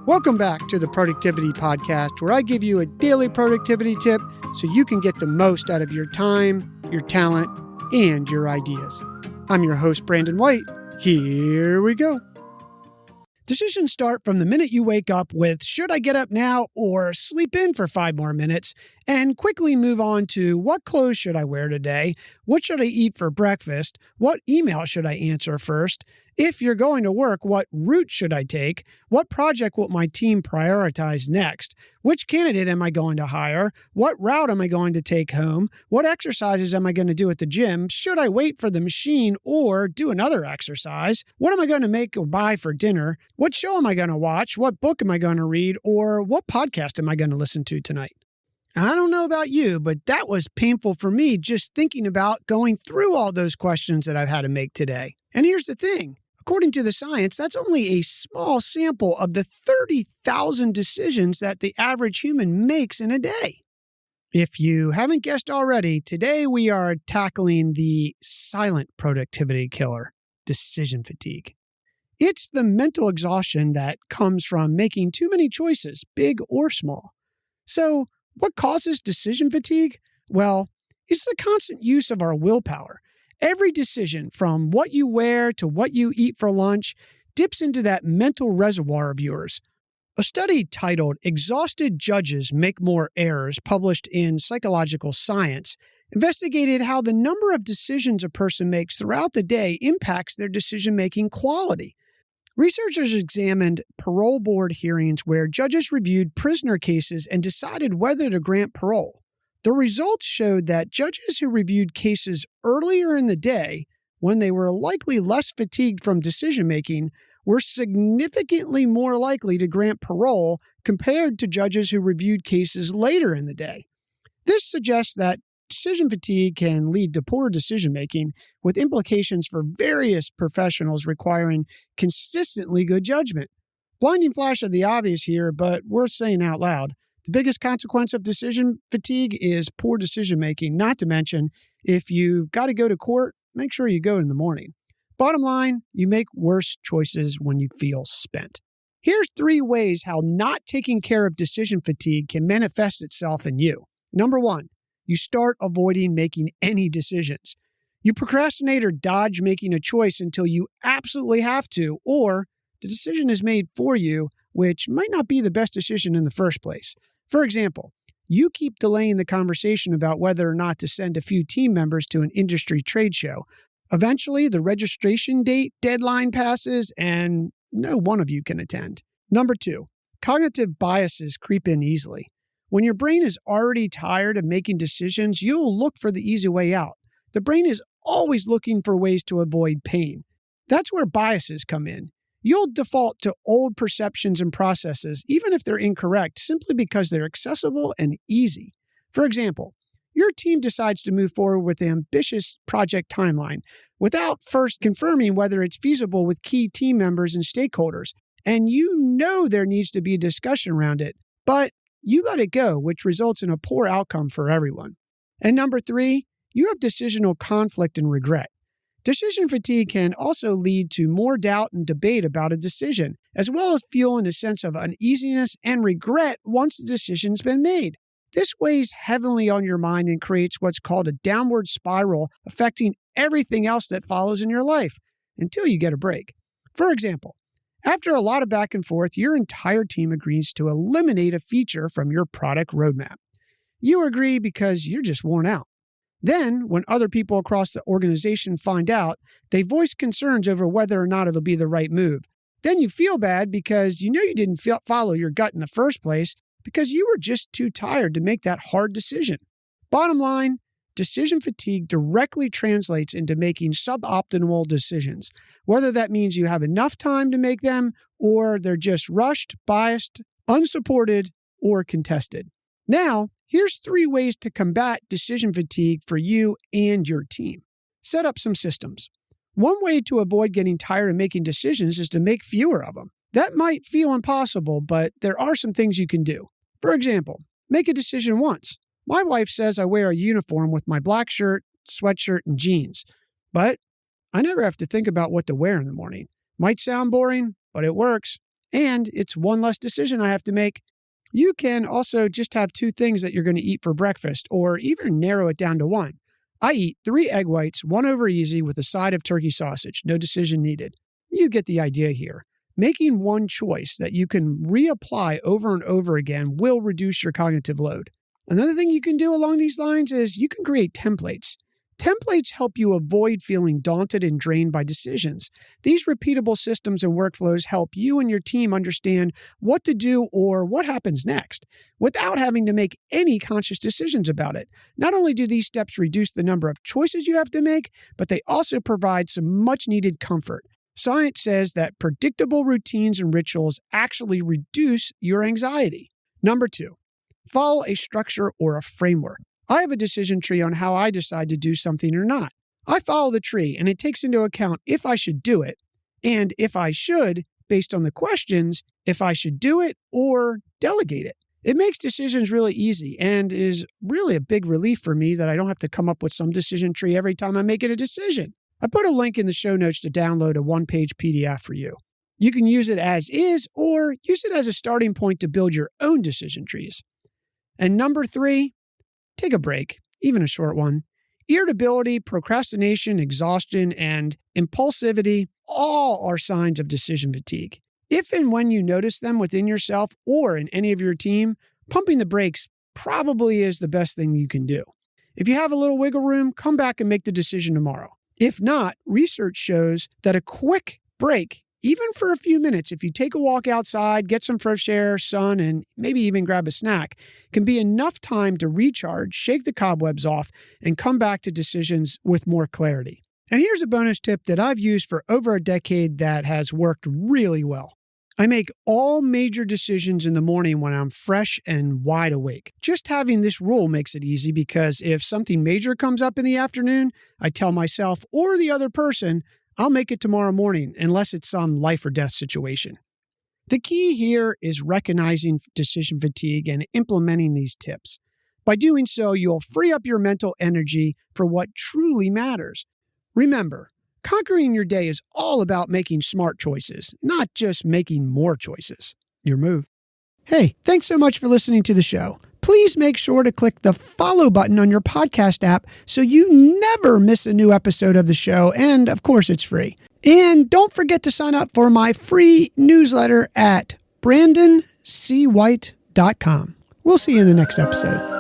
Welcome back to the Productivity Podcast, where I give you a daily productivity tip so you can get the most out of your time, your talent, and your ideas. I'm your host, Brandon White. Here we go. Decisions start from the minute you wake up with, should I get up now or sleep in for 5 more minutes, and quickly move on to what clothes should I wear today, what should I eat for breakfast, what email should I answer first, if you're going to work, what route should I take, what project will my team prioritize next, which candidate am I going to hire, what route am I going to take home, what exercises am I going to do at the gym, should I wait for the machine or do another exercise, what am I going to make or buy for dinner, what show am I going to watch, what book am I going to read, or what podcast am I going to listen to tonight? I don't know about you, but that was painful for me just thinking about going through all those questions that I've had to make today. And here's the thing. According to the science, that's only a small sample of the 30,000 decisions that the average human makes in a day. If you haven't guessed already, today we are tackling the silent productivity killer, decision fatigue. It's the mental exhaustion that comes from making too many choices, big or small. So, what causes decision fatigue? Well, it's the constant use of our willpower. Every decision, from what you wear to what you eat for lunch, dips into that mental reservoir of yours. A study titled Exhausted Judges Make More Errors, published in Psychological Science, investigated how the number of decisions a person makes throughout the day impacts their decision-making quality. Researchers examined parole board hearings where judges reviewed prisoner cases and decided whether to grant parole. The results showed that judges who reviewed cases earlier in the day, when they were likely less fatigued from decision-making, were significantly more likely to grant parole compared to judges who reviewed cases later in the day. This suggests that decision fatigue can lead to poor decision-making, with implications for various professionals requiring consistently good judgment. Blinding flash of the obvious here, but worth saying out loud. The biggest consequence of decision fatigue is poor decision-making, not to mention, if you've got to go to court, make sure you go in the morning. Bottom line, you make worse choices when you feel spent. Here's 3 ways how not taking care of decision fatigue can manifest itself in you. Number 1, you start avoiding making any decisions. You procrastinate or dodge making a choice until you absolutely have to, or the decision is made for you, which might not be the best decision in the first place. For example, you keep delaying the conversation about whether or not to send a few team members to an industry trade show. Eventually, the registration date deadline passes and no one of you can attend. Number 2, cognitive biases creep in easily. When your brain is already tired of making decisions, you'll look for the easy way out. The brain is always looking for ways to avoid pain. That's where biases come in. You'll default to old perceptions and processes, even if they're incorrect, simply because they're accessible and easy. For example, your team decides to move forward with an ambitious project timeline without first confirming whether it's feasible with key team members and stakeholders. And you know there needs to be a discussion around it, but you let it go, which results in a poor outcome for everyone. And number 3, you have decisional conflict and regret. Decision fatigue can also lead to more doubt and debate about a decision, as well as feeling a sense of uneasiness and regret once the decision's been made. This weighs heavily on your mind and creates what's called a downward spiral, affecting everything else that follows in your life until you get a break. For example, after a lot of back and forth, your entire team agrees to eliminate a feature from your product roadmap. You agree because you're just worn out. Then, when other people across the organization find out, they voice concerns over whether or not it'll be the right move. Then you feel bad because you know you didn't follow your gut in the first place because you were just too tired to make that hard decision. Bottom line, decision fatigue directly translates into making suboptimal decisions, whether that means you have enough time to make them or they're just rushed, biased, unsupported, or contested. Now, here's 3 ways to combat decision fatigue for you and your team. Set up some systems. One way to avoid getting tired of making decisions is to make fewer of them. That might feel impossible, but there are some things you can do. For example, make a decision once. My wife says I wear a uniform with my black shirt, sweatshirt, and jeans, but I never have to think about what to wear in the morning. Might sound boring, but it works. and it's one less decision I have to make. You can also just have 2 things that you're going to eat for breakfast, or even narrow it down to 1. I eat 3 egg whites, 1 over easy with a side of turkey sausage. No decision needed. You get the idea here. Making one choice that you can reapply over and over again will reduce your cognitive load. Another thing you can do along these lines is you can create templates. Templates help you avoid feeling daunted and drained by decisions. These repeatable systems and workflows help you and your team understand what to do or what happens next without having to make any conscious decisions about it. Not only do these steps reduce the number of choices you have to make, but they also provide some much-needed comfort. Science says that predictable routines and rituals actually reduce your anxiety. Number 2, follow a structure or a framework. I have a decision tree on how I decide to do something or not. I follow the tree, and it takes into account if I should do it, and if I should, based on the questions, if I should do it or delegate it. It makes decisions really easy and is really a big relief for me that I don't have to come up with some decision tree every time I'm making a decision. I put a link in the show notes to download a 1-page PDF for you. You can use it as is or use it as a starting point to build your own decision trees. And number 3, take a break, even a short one. Irritability, procrastination, exhaustion, and impulsivity all are signs of decision fatigue. If and when you notice them within yourself or in any of your team, pumping the brakes probably is the best thing you can do. If you have a little wiggle room, come back and make the decision tomorrow. If not, research shows that a quick break, even for a few minutes, if you take a walk outside, get some fresh air, sun, and maybe even grab a snack, can be enough time to recharge, shake the cobwebs off, and come back to decisions with more clarity. And here's a bonus tip that I've used for over a decade that has worked really well. I make all major decisions in the morning when I'm fresh and wide awake. Just having this rule makes it easy because if something major comes up in the afternoon, I tell myself or the other person, I'll make it tomorrow morning unless it's some life or death situation. The key here is recognizing decision fatigue and implementing these tips. By doing so, you'll free up your mental energy for what truly matters. Remember, conquering your day is all about making smart choices, not just making more choices. Your move. Hey, thanks so much for listening to the show. Please make sure to click the follow button on your podcast app so you never miss a new episode of the show. And of course, it's free. And don't forget to sign up for my free newsletter at brandoncwhite.com. We'll see you in the next episode.